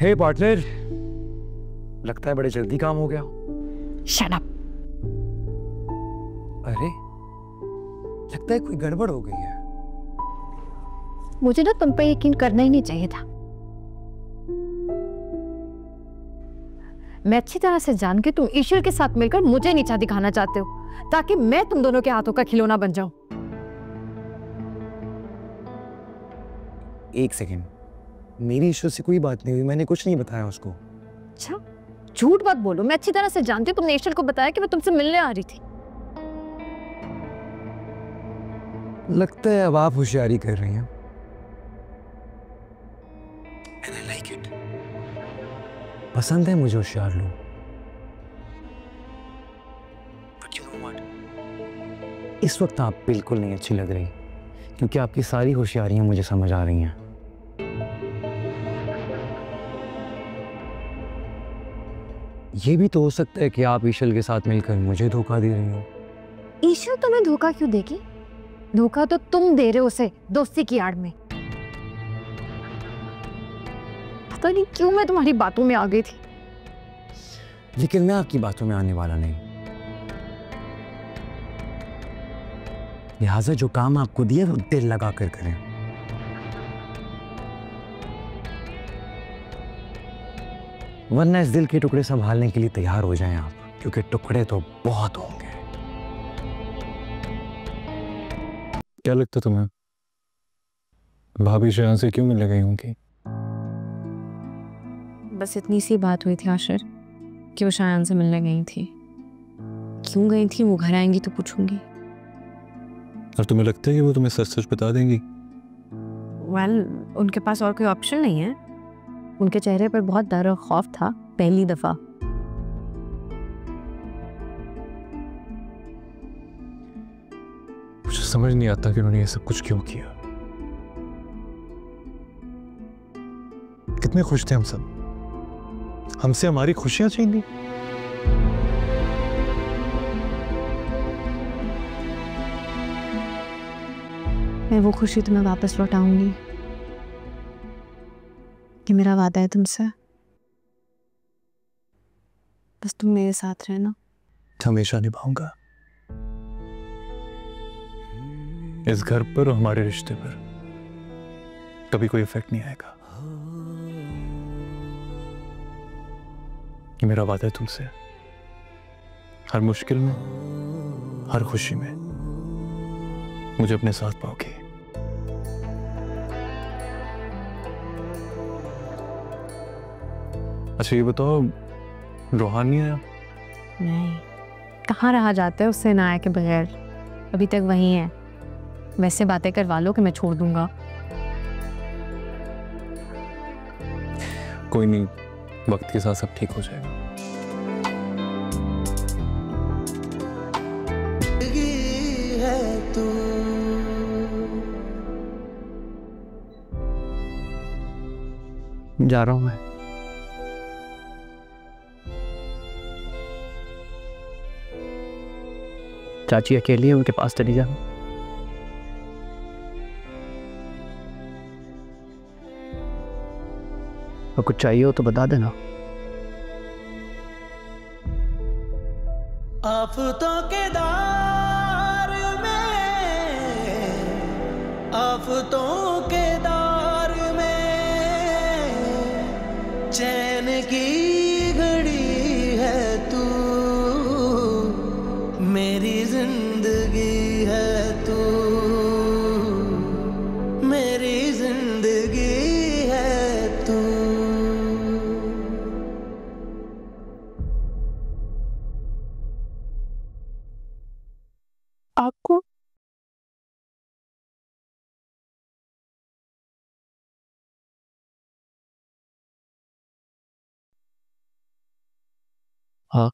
हे partner, लगता है बड़े जल्दी काम हो गया। Shut up. अरे लगता है कोई गड़बड़ हो गई है। मुझे ना तुम पे यकीन करना ही नहीं चाहिए था। मैं अच्छी तरह से जान के तुम ईश्वर के साथ मिलकर मुझे नीचा दिखाना चाहते हो ताकि मैं तुम दोनों के हाथों का खिलौना बन जाऊं। एक सेकेंड, मेरी ईश्वर से कोई बात नहीं हुई, मैंने कुछ नहीं बताया उसको। अच्छा, झूठ मत बोलो। मैं अच्छी तरह से जानती हूँ तुमने ईश्वर को बताया कि मैं तुमसे मिलने आ रही थी। लगता है अब आप होशियारी कर रही हैं। And I like it. पसंद है मुझे होशियार लोग। But you know what? इस वक्त आप बिल्कुल नहीं अच्छी लग रही क्योंकि आपकी सारी होशियारियां मुझे समझ आ रही हैं। ये भी तो हो सकता है कि आप ईशल के साथ मिलकर मुझे धोखा दे रही हो। ईश्वर तुम्हें धोखा क्यों देगी? धोखा तो तुम दे रहे हो उसे दोस्ती की आड़ में। पता नहीं क्यों मैं तुम्हारी बातों में आ गई थी। लेकिन मैं आपकी बातों में आने वाला नहीं। लिहाजा जो काम आपको दिया वो दिल लगा कर करें। वरना इस दिल के टुकड़े संभालने के लिए तैयार हो जाएं आप, क्योंकि टुकड़े तो बहुत होंगे। क्या लगता तुम्हें भाभी शायन से क्यों मिलने गई होंगी? बस इतनी सी बात हुई थी आशिर कि वो शायन से मिलने गई थी। क्यों गई थी वो घर आएंगी तो पूछूंगी। और तुम्हें लगता है कि वो तुम्हें सच सच बता देंगी? उनके पास और कोई ऑप्शन नहीं है। उनके चेहरे पर बहुत डर और खौफ था पहली दफा। मुझे समझ नहीं आता कि उन्होंने ये सब कुछ क्यों किया। कितने खुश थे हम सब, हमसे हमारी खुशियां छीन ली। मैं वो खुशी तुम्हें वापस लौटाऊंगी। कि मेरा वादा है तुमसे, बस तुम मेरे साथ रहना। हमेशा निभाऊंगा। इस घर पर और हमारे रिश्ते पर कभी कोई इफेक्ट नहीं आएगा। ये मेरा वादा है तुमसे। हर मुश्किल में, हर खुशी में मुझे अपने साथ पाओगे। अच्छा ये बताओ, रोहान नहीं आया? नहीं, कहाँ रहा जाता है उससे ना आए के बगैर। अभी तक वहीं है। वैसे बातें करवा लो कि मैं छोड़ दूंगा। कोई नहीं, वक्त के साथ सब ठीक हो जाएगा। जा रहा हूं मैं। चाची अकेली है, उनके पास चली जाओ। और कुछ चाहिए हो तो बता देना। आफतों के दार में, आफतों के दार में चैन की घड़ी है तू, मेरी जिंदगी है तू, मेरी जिंदगी है तू। आपको हाँ,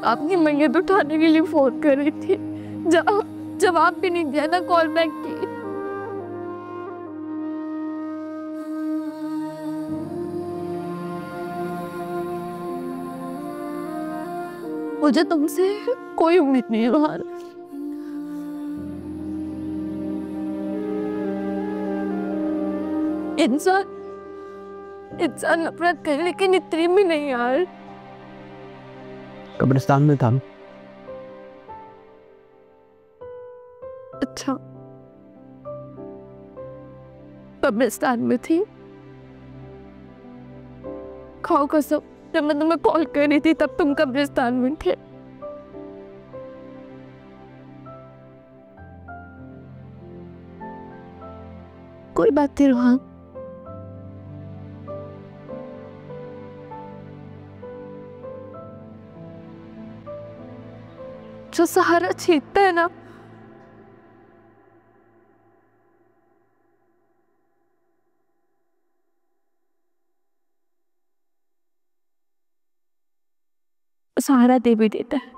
आपकी मैयत उठाने के लिए फोन कर रही थी, जवाब भी नहीं दिया ना कॉल बैक की। मुझे तुमसे कोई उम्मीद नहीं है बाहर। इंसान नफरत करे लेकिन इतनी भी नहीं यार। कब्रिस्तान में था। अच्छा, कब्रिस्तान में थी। खाओ कसम, जब मैं तुम्हें कॉल कर रही थी तब तुम कब्रिस्तान में थे। कोई बात नहीं रोहान, जो सहारा छीनता है ना, सहारा दे भी देता है।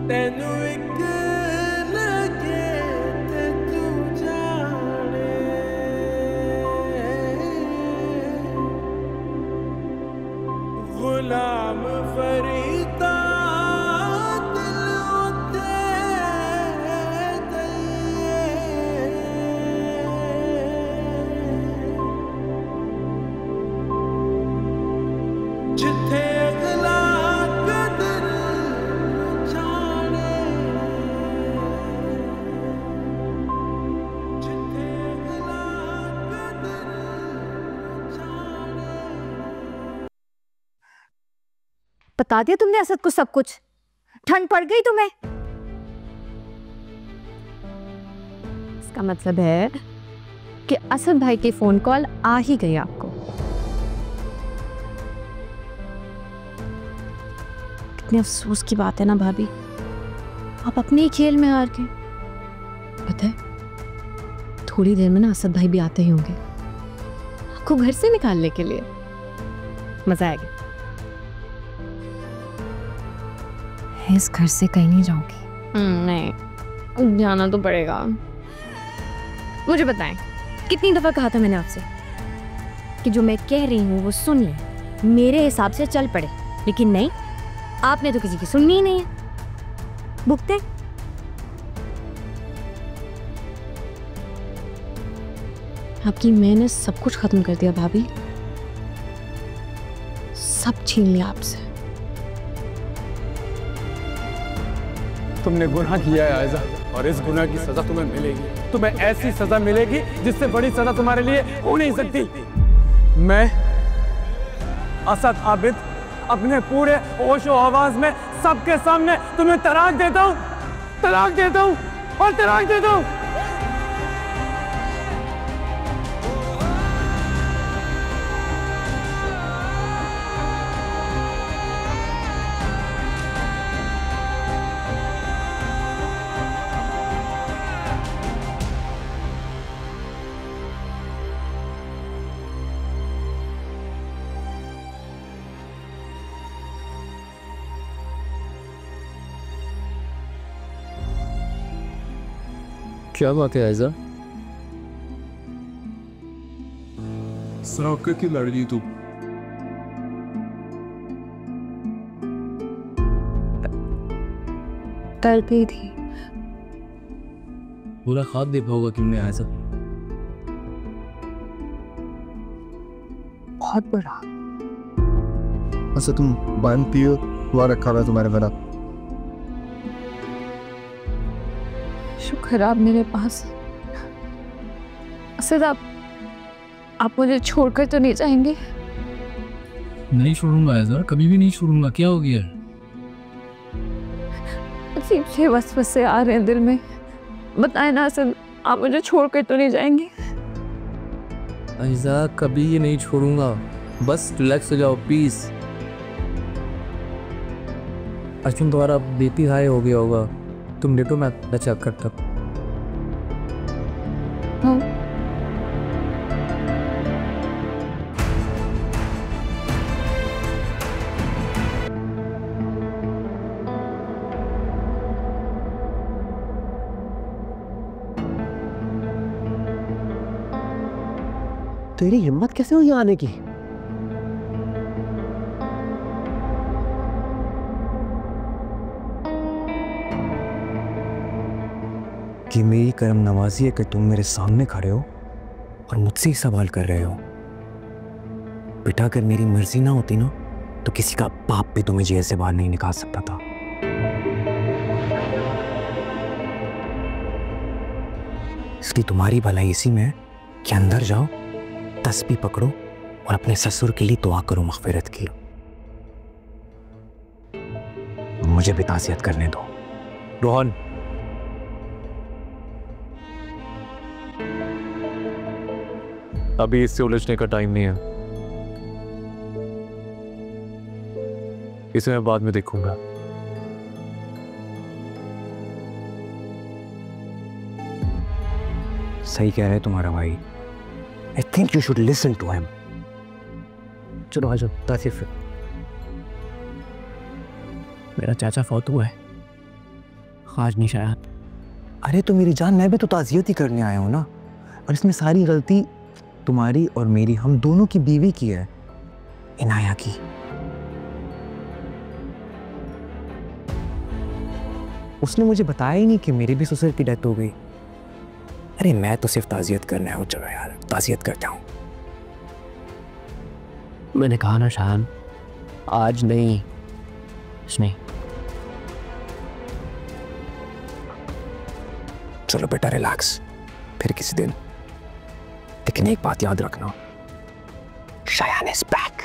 तेनू एक लगे ते तू जाने, गुलाम फरीदा बता दिया तुमने असद को सब कुछ? ठंड पड़ गई तुम्हें? इसका मतलब है कि असद भाई की फोन कॉल आ ही गई आपको। कितने अफसोस की बात है ना भाभी, आप अपने ही खेल में हार गए। पता है थोड़ी देर में ना असद भाई भी आते ही होंगे आपको घर से निकालने के लिए। मजा आएगा। इस घर से कहीं नहीं जाऊंगी। नहीं, जाना तो पड़ेगा। मुझे बताएं, कितनी दफा कहा था मैंने आपसे कि जो मैं कह रही हूँ वो सुन ले, मेरे हिसाब से चल पड़े, लेकिन नहीं, आपने तो किसी की सुननी ही नहीं है। भुगते आपकी मैंने सब कुछ खत्म कर दिया भाभी, सब छीन लिया आपसे। तुमने गुनाह किया है आयजा, और इस गुनाह की सजा तुम्हें मिलेगी। तुम्हें ऐसी सजा मिलेगी जिससे बड़ी सजा तुम्हारे लिए हो नहीं सकती। मैं असद आबिद अपने पूरे होशो आवाज में सबके सामने तुम्हें तलाक देता हूँ, तलाक देता हूँ और तलाक देता हूँ। क्या बात है आयजा? सौके की लड़की तू। डर गई थी। पूरा ख्वाब देखा होगा तुमने आयजा। बहुत बड़ा। अच्छा तुम बांधती हो, हुआ रखा हुआ तुम्हारे बना। शुक्र आप मेरे पास। असद आप मुझे छोड़कर तो नहीं जाएंगे? नहीं छोड़ूंगा आयजा, कभी भी नहीं छोड़ूंगा। क्या हो गया? अजीब से वसवसे आ रहे हैं दिल में। बताए ना असद, आप मुझे छोड़कर तो नहीं जाएंगे? आयजा कभी ये नहीं छोड़ूंगा, बस रिलैक्स हो जाओ प्लीज। अर्जुन तुम्हारा बीपी हाई हो गया होगा, तुम लेटो मैं चेक करता हूँ। तेरी हिम्मत कैसे हुई आने की? कि मेरी कर्म नवाजी है कि तुम मेरे सामने खड़े हो और मुझसे ही सवाल कर रहे हो। बेटा अगर मेरी मर्जी ना होती ना तो किसी का बाप भी तुम्हें जेल से बाहर नहीं निकाल सकता था। इसलिए तुम्हारी भलाई इसी में है कि अंदर जाओ, तस्बीह पकड़ो और अपने ससुर के लिए दुआ करो मग़फ़िरत की। मुझे भी ताज़ियत करने दो। रोहन, अभी इससे उलझने का टाइम नहीं है, इसे मैं बाद में देखूंगा। सही कह रहे तुम्हारा भाई। I think you should listen to him. चलो आ जाओ, तासीफ से। मेरा चाचा फौत हुआ है, आज नहीं शायद। अरे तो मेरी जान, मैं भी तो ताज़ियत ही करने आया हूँ ना। और इसमें सारी गलती तुम्हारी और मेरी, हम दोनों की बीवी की है, इनाया की। उसने मुझे बताया ही नहीं कि मेरे भी ससुर की डेथ हो गई। अरे मैं तो सिर्फ ताज़ियत करने आया हूँ। चलो यार, ताज़ियत करता हूँ। मैंने कहा ना शान, आज नहीं। नहीं, चलो बेटा रिलैक्स, फिर किसी दिन। लेकिन एक बात याद रखना, शायान इज बैक।